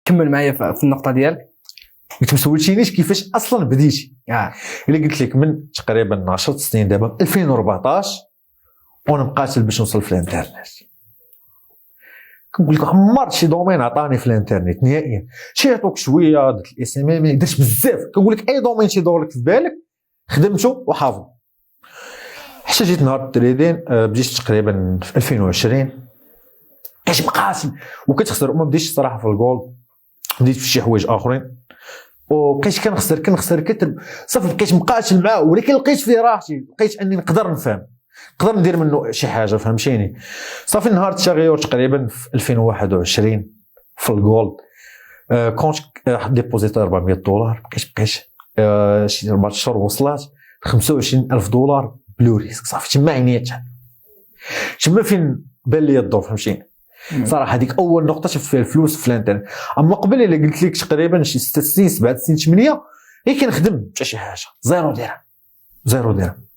كمل معايا في النقطه ديالك. قلت ما سولتينيش كيفاش اصلا بديتي. الا قلت لك من تقريبا 10 سنين دابا 2014 وانا مقاتل باش نوصل في الانترنت. كنقول لك عمرت شي دومين عطاني في الانترنت نهائيا. شي عطوك شويه درت الاس ام ام درت بزاف. كنقول لك اي دومين تيدور لك في بالك خدمته وحافظ. حتى جيت نهار التريدين بديت تقريبا في 2020 كاش مقاتل وكتخسر وما بديتش الصراحه في الجولد. بديت في شي حوايج اخرين وبقيت كنخسر صافي بقيت مقاتل معاه ولكن لقيت فيه راحتي. لقيت اني نقدر نفهم نقدر ندير منه شي حاجه فهمتيني. صافي نهار التغير تقريبا في 2021 في الجولد كونت ديبوزيت $400 بقيت شي 4 شهور وصلت $25,000 بلو ريسك. صافي تما عينيت تما فين بان لي الضوء فهمتيني. صراحه هذيك اول نقطه شفت فيها الفلوس في الانترنت. اما قبل الا قلت لك تقريبا شي 6 سنين 7 سنين 8 غير كنخدم حتى شي حاجه زيرو درهم.